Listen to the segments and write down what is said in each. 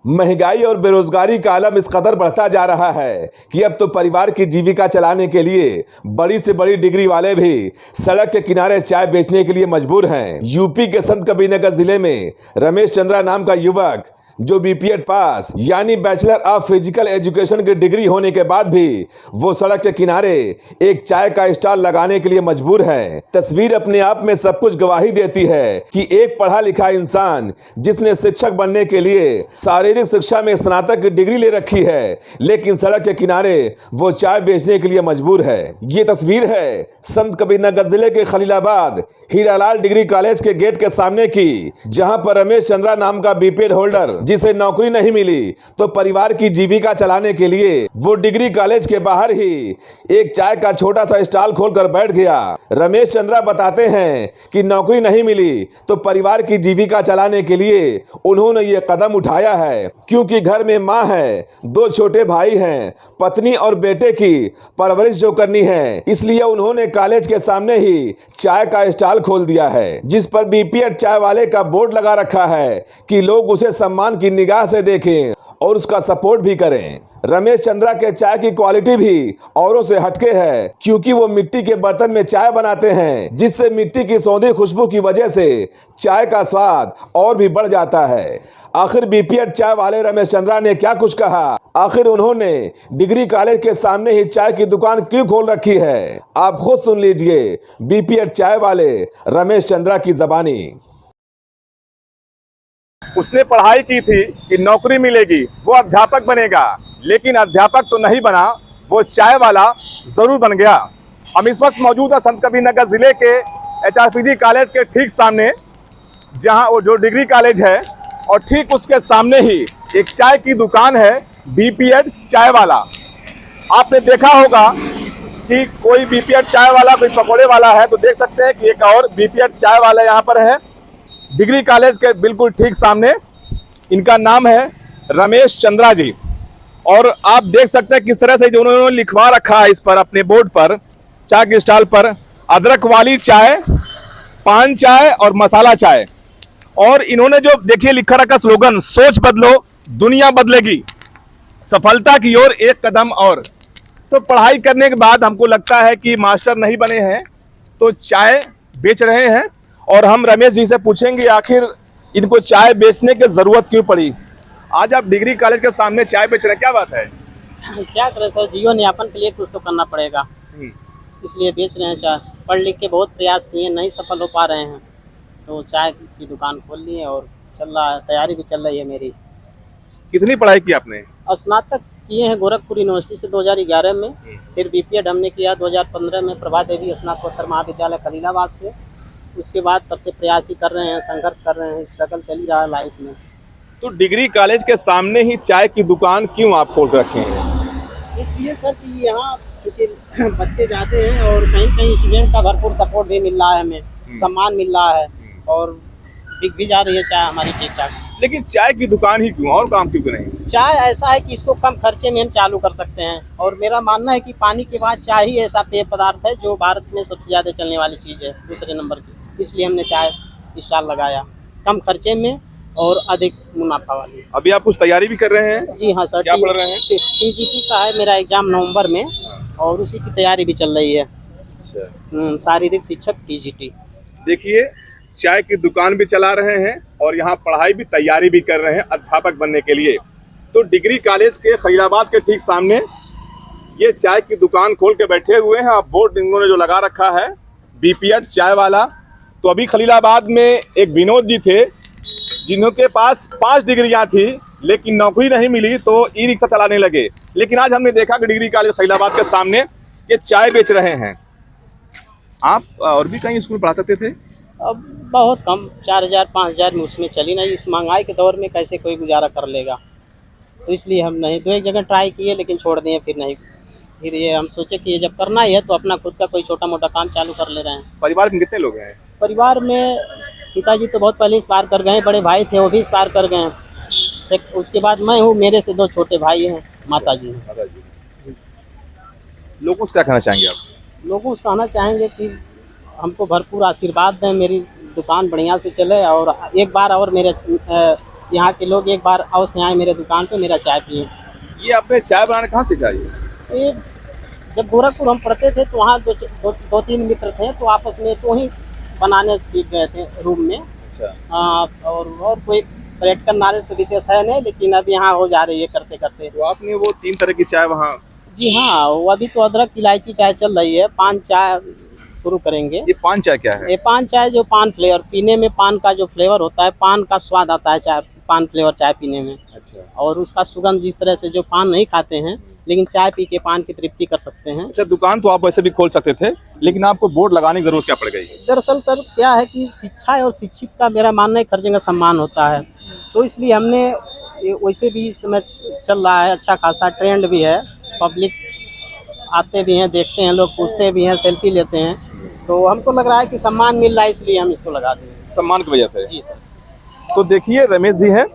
महंगाई और बेरोजगारी का आलम इस कदर बढ़ता जा रहा है कि अब तो परिवार की जीविका चलाने के लिए बड़ी से बड़ी डिग्री वाले भी सड़क के किनारे चाय बेचने के लिए मजबूर हैं। यूपी के संत कबीरनगर जिले में रमेश चंद्रा नाम का युवक जो बीपीएड पास यानी बैचलर ऑफ फिजिकल एजुकेशन की डिग्री होने के बाद भी वो सड़क के किनारे एक चाय का स्टॉल लगाने के लिए मजबूर है। तस्वीर अपने आप में सब कुछ गवाही देती है कि एक पढ़ा लिखा इंसान जिसने शिक्षक बनने के लिए शारीरिक शिक्षा में स्नातक की डिग्री ले रखी है, लेकिन सड़क के किनारे वो चाय बेचने के लिए मजबूर है। ये तस्वीर है संत कबीरनगर जिले के खलीलाबाद हीरालाल डिग्री कॉलेज के गेट के सामने की, जहां पर रमेश चंद्रा नाम का बीपीएड होल्डर जिसे नौकरी नहीं मिली तो परिवार की जीविका चलाने के लिए वो डिग्री कॉलेज के बाहर ही एक चाय का छोटा सा स्टॉल खोलकर बैठ गया। रमेश चंद्रा बताते हैं कि नौकरी नहीं मिली तो परिवार की जीविका चलाने के लिए उन्होंने ये कदम उठाया है, क्योंकि घर में माँ है, 2 छोटे भाई हैं, पत्नी और बेटे की परवरिश जो करनी है, इसलिए उन्होंने कॉलेज के सामने ही चाय का स्टॉल खोल दिया है, जिस पर बीपीएड चाय वाले का बोर्ड लगा रखा है कि लोग उसे सम्मान की निगाह से देखें और उसका सपोर्ट भी करें। रमेश चंद्रा के चाय की क्वालिटी भी औरों से हटके है, क्योंकि वो मिट्टी के बर्तन में चाय बनाते हैं, जिससे मिट्टी की सौंधी खुशबू की वजह से चाय का स्वाद और भी बढ़ जाता है। आखिर बीपीएड चाय वाले रमेश चंद्रा ने क्या कुछ कहा, आखिर उन्होंने डिग्री कॉलेज के सामने ही चाय की दुकान क्यों खोल रखी है, आप खुद सुन लीजिए बीपीएड चाय वाले रमेश चंद्रा की जबानी। उसने पढ़ाई की थी कि नौकरी मिलेगी, वो अध्यापक बनेगा, लेकिन अध्यापक तो नहीं बना, वो चाय वाला जरूर बन गया। हम इस वक्त मौजूद है संत कबीरनगर जिले के एचआरपीजी कॉलेज के ठीक सामने, जहां वो जो डिग्री कॉलेज है, और ठीक उसके सामने ही एक चाय की दुकान है बीपीएड चाय वाला। आपने देखा होगा कि कोई बीपीएड चाय वाला, कोई पकौड़े वाला है, तो देख सकते हैं कि एक और बीपीएड चाय वाला यहाँ पर है डिग्री कॉलेज के बिल्कुल ठीक सामने। इनका नाम है रमेश चंद्रा जी, और आप देख सकते हैं किस तरह से जो उन्होंने लिखवा रखा है इस पर अपने बोर्ड पर, चाय के स्टॉल पर, अदरक वाली चाय, पान चाय और मसाला चाय। और इन्होंने जो देखिए लिखा रखा स्लोगन, सोच बदलो दुनिया बदलेगी, सफलता की ओर एक कदम और। तो पढ़ाई करने के बाद हमको लगता है कि मास्टर नहीं बने हैं तो चाय बेच रहे हैं, और हम रमेश जी से पूछेंगे आखिर इनको चाय बेचने की जरूरत क्यों पड़ी। आज आप डिग्री कॉलेज के सामने चाय बेच रहे हैं, क्या बात है? क्या करें सर, जीवन यापन के लिए कुछ तो करना पड़ेगा, इसलिए बेच रहे हैं चाय। पढ़ लिख के बहुत प्रयास किए, नहीं सफल हो पा रहे हैं, तो चाय की दुकान खोल ली है और चल रहा है, तैयारी भी चल रही है मेरी। कितनी पढ़ाई की आपने? स्नातक किए हैं गोरखपुर यूनिवर्सिटी से 2011 में, फिर बीपीएड हमने किया 2015 में प्रभा देवी स्नातकोत्तर महाविद्यालय खलीलाबाद से। उसके बाद तब से प्रयास ही कर रहे हैं, संघर्ष कर रहे हैं, स्ट्रगल चल ही रहा है लाइफ में। तो डिग्री कॉलेज के सामने ही चाय की दुकान क्यों आप खोल रखे हैं? इसलिए सर कि यहाँ क्योंकि बच्चे जाते हैं और कहीं कहीं स्टूडेंट का भरपूर सपोर्ट भी मिल रहा है, हमें सम्मान मिल रहा है और बिक भी जा रही है चाय हमारी ठीक ठाक। लेकिन चाय की दुकान ही क्यों, और काम क्यों करें? चाय ऐसा है कि इसको कम खर्चे में हम चालू कर सकते हैं, और मेरा मानना है कि पानी के बाद चाय ही ऐसा पेय पदार्थ है जो भारत में सबसे ज़्यादा चलने वाली चीज़ है, दूसरे नंबर की। इसलिए हमने चाय स्टॉल लगाया, कम खर्चे में और अधिक मुनाफा वाली। अभी आप कुछ तैयारी भी कर रहे हैं? जी हाँ सर। क्या पढ़ रहे हैं? टीजीटी का है मेरा एग्जाम नवंबर में, और उसी की तैयारी भी चल रही है। शारीरिक शिक्षक टीजीटी। देखिए चाय की दुकान भी चला रहे हैं और यहाँ पढ़ाई भी, तैयारी भी कर रहे हैं अध्यापक बनने के लिए। तो डिग्री कॉलेज के खलीलाबाद के ठीक सामने ये चाय की दुकान खोल के बैठे हुए हैं। आप बोर्ड इन्होंने जो लगा रखा है बीपीएड चाय वाला। तो अभी खलीलाबाद में एक विनोद जी थे जिनके पास 5 डिग्रियां थी, लेकिन नौकरी नहीं मिली तो ई रिक्शा चलाने लगे। लेकिन आज हमने देखा कि डिग्री कॉलेज खलीलाबाद के सामने ये चाय बेच रहे हैं। आप और भी कहीं स्कूल पढ़ा सकते थे? अब बहुत कम, 4000 5000 में उसमें चली नहीं। इस महंगाई के दौर में कैसे कोई गुजारा कर लेगा, तो इसलिए हम नहीं, 2-1 जगह ट्राई किए लेकिन छोड़ दिए, फिर नहीं। फिर ये हम सोचे कि ये जब करना ही है तो अपना खुद का कोई छोटा मोटा काम चालू कर ले रहे हैं। परिवार में कितने लोग हैं? परिवार में पिताजी तो बहुत पहले इस पार कर गए, बड़े भाई थे वो भी इस पार कर गए। उसके बाद मैं हूँ, मेरे से 2 छोटे भाई हैं, माताजी हैं। लोगों से क्या कहना चाहेंगे आप? लोगों से कहना चाहेंगे कि हमको भरपूर आशीर्वाद दें, मेरी दुकान बढ़िया से चले, और एक बार और मेरे यहाँ के लोग एक बार अवश्य आए मेरे दुकान पे मेरा चाय पिए। ये आपने चाय बनाना कहाँ सीखा ये? ये जब गोरखपुर हम पढ़ते थे तो वहाँ दो तीन मित्र थे तो आपस में तो ही बनाने सीख गए थे रूम में। अच्छा। और कोई प्रैक्टिकल नॉलेज तो विशेष है नहीं, लेकिन अब यहाँ हो जा रही है करते करते। तो आपने वो 3 तरह की चाय वहाँ? जी हाँ, वो अभी तो अदरक इलायची चाय चल रही है, पान चाय शुरू करेंगे। ये पान चाय क्या है? ये पान चाय जो पान फ्लेवर पीने में, पान का जो फ्लेवर होता है, पान का स्वाद आता है चाय, पान फ्लेवर चाय पीने में। अच्छा। और उसका सुगंध जिस तरह से जो पान नहीं खाते हैं लेकिन चाय पी के पान की तृप्ति कर सकते हैं। अच्छा, दुकान तो आप वैसे भी खोल सकते थे, लेकिन आपको बोर्ड लगाने की जरूरत क्या पड़ गई? दरअसल सर क्या है कि शिक्षा और शिक्षित का मेरा मानना है हर जगह सम्मान होता है, तो इसलिए हमने वैसे भी इस समय चल रहा है, अच्छा खासा ट्रेंड भी है, पब्लिक आते भी हैं, देखते हैं, लोग पूछते भी हैं, सेल्फी लेते हैं, तो हमको लग रहा है कि सम्मान मिल रहा है इसलिए हम इसको लगा देंगे। सम्मान की वजह से? जी सर। तो देखिए रमेश जी हैं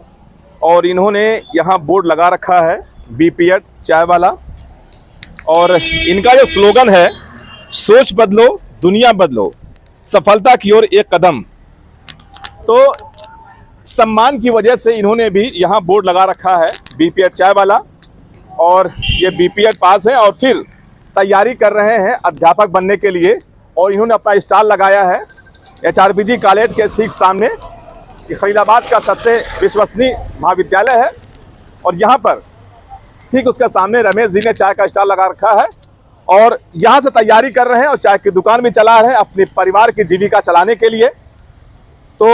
और इन्होंने यहाँ बोर्ड लगा रखा है बीपीएड चाय वाला, और इनका जो स्लोगन है, सोच बदलो दुनिया बदलो, सफलता की ओर एक कदम। तो सम्मान की वजह से इन्होंने भी यहाँ बोर्ड लगा रखा है बीपीएड चाय वाला, और ये बीपीएड पास है और फिर तैयारी कर रहे हैं अध्यापक बनने के लिए, और इन्होंने अपना स्टॉल लगाया है एचआरपीजी कॉलेज के ठीक सामने। ये फरीदाबाद का सबसे विश्वसनीय महाविद्यालय है, और यहाँ पर ठीक उसके सामने रमेश जी ने चाय का स्टॉल लगा रखा है और यहाँ से तैयारी कर रहे हैं और चाय की दुकान भी चला रहे हैं अपने परिवार की जीविका चलाने के लिए। तो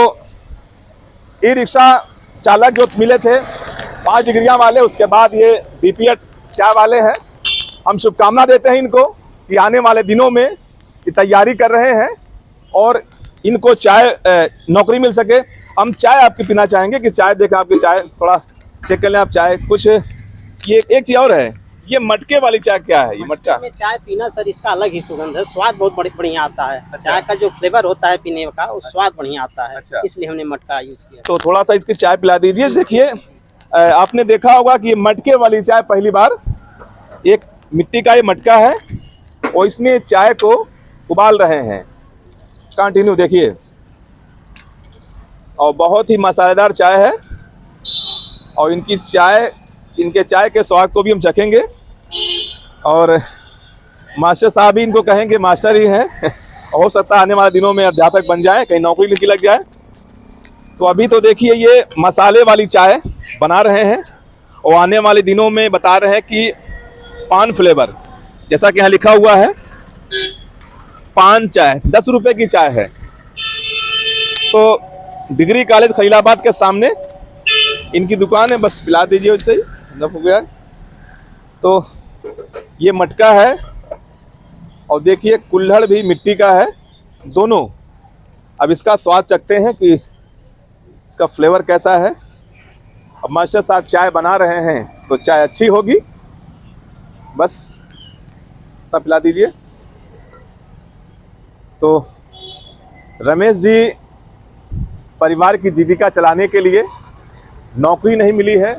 ई रिक्शा चालक जो मिले थे 5 डिग्रियां वाले, उसके बाद ये बीपीएड चाय वाले हैं। हम शुभकामना देते हैं इनको कि आने वाले दिनों में ये तैयारी कर रहे हैं और इनको चाय नौकरी मिल सके। हम चाय आपकी पीना चाहेंगे कि चाय देखें आपकी चाय, थोड़ा चेक कर लें आप चाय। कुछ ये एक चीज़ और है, ये मटके वाली चाय क्या है? ये मटका में चाय पीना सर इसका अलग ही सुगंध है, स्वाद बहुत बढ़िया आता है। चाय का जो फ्लेवर होता है पीने का, वो स्वाद बढ़िया आता है। अच्छा। इसलिए हमने मटका यूज किया। तो थोड़ा सा इसकी चाय पिला दीजिए। देखिए आपने देखा होगा कि ये मटके वाली चाय पहली बार, एक मिट्टी का ये मटका है और इसमें चाय को उबाल रहे हैं। कंटिन्यू देखिए, और बहुत ही मसालेदार चाय है, और इनके चाय के स्वाद को भी हम चखेंगे, और मास्टर साहब ही इनको कहेंगे, मास्टर ही हैं। हो सकता है आने वाले दिनों में अध्यापक बन जाए, कहीं नौकरी लिखी लग जाए। तो अभी तो देखिए ये मसाले वाली चाय बना रहे हैं, और आने वाले दिनों में बता रहे हैं कि पान फ्लेवर, जैसा कि यहाँ लिखा हुआ है पान चाय 10 रुपए की चाय है। तो डिग्री कॉलेज खलीलाबाद के सामने इनकी दुकान है, बस पिला दीजिए उससे ही हो गया। तो ये मटका है, और देखिए कुल्हड़ भी मिट्टी का है दोनों। अब इसका स्वाद चखते हैं कि इसका फ्लेवर कैसा है। अब मास्टर साहब चाय बना रहे हैं तो चाय अच्छी होगी, बस तब पिला दीजिए। तो रमेश जी परिवार की जीविका चलाने के लिए, नौकरी नहीं मिली है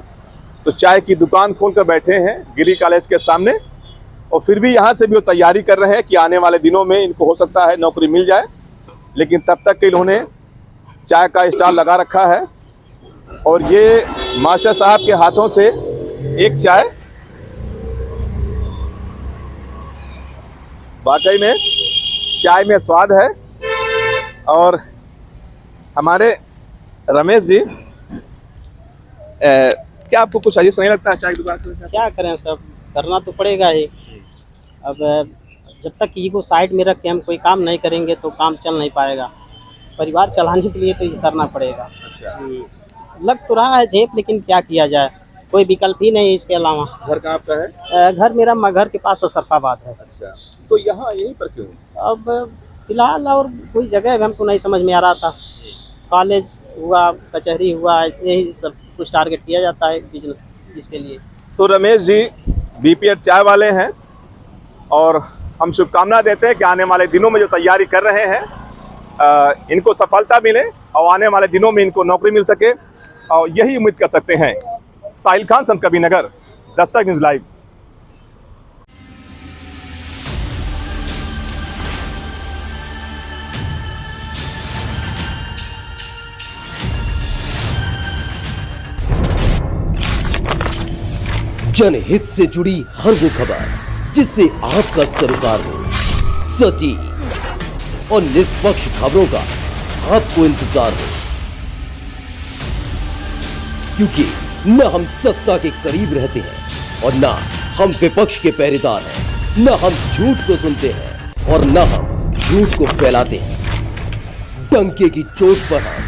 तो चाय की दुकान खोलकर बैठे हैं गिरी कॉलेज के सामने, और फिर भी यहाँ से भी वो तैयारी कर रहे हैं कि आने वाले दिनों में इनको हो सकता है नौकरी मिल जाए, लेकिन तब तक के इन्होंने चाय का स्टॉल लगा रखा है। और ये मास्टर साहब के हाथों से एक चाय वाकई में चाय में स्वाद है। और हमारे रमेश जी, क्या आपको कुछ अजीब नहीं लगता है चाय की दुकान से? क्या करें, सब करना तो पड़ेगा ही। अब जब तक ईगो साइड में रख के हम कोई काम नहीं करेंगे तो काम चल नहीं पाएगा। परिवार चलाने के लिए तो ये करना पड़ेगा। अच्छा। लग तो रहा है झेप, लेकिन क्या किया जाए, कोई विकल्प ही नहीं है इसके अलावा। घर कहाँ आपका है? घर मेरा घर के पास सरफाबाद है। अच्छा, तो यहाँ यहीं पर क्यों? अब फिलहाल और कोई जगह हमको नहीं समझ में आ रहा था। कॉलेज हुआ, कचहरी हुआ, इसलिए ही सब कुछ टारगेट किया जाता है बिजनेस इसके लिए। तो रमेश जी बीपीएड चाय वाले हैं, और हम शुभकामना देते हैं कि आने वाले दिनों में जो तैयारी कर रहे हैं इनको सफलता मिले, और आने वाले दिनों में इनको नौकरी मिल सके, और यही उम्मीद कर सकते हैं। साहिल खान, संत कबीर नगर, दस्तक न्यूज़ लाइव। जनहित से जुड़ी हर वो खबर जिससे आपका सरोकार हो, सटीक और निष्पक्ष खबरों का आपको इंतजार हो, क्योंकि न हम सत्ता के करीब रहते हैं और न हम विपक्ष के पहरेदार हैं, न हम झूठ को सुनते हैं और न हम झूठ को फैलाते हैं। डंके की चोट पर हम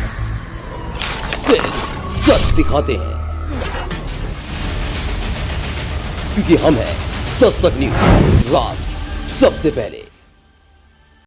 सिर्फ सच दिखाते हैं, क्योंकि हम हैं दस्तक न्यूज, राष्ट्र सबसे पहले।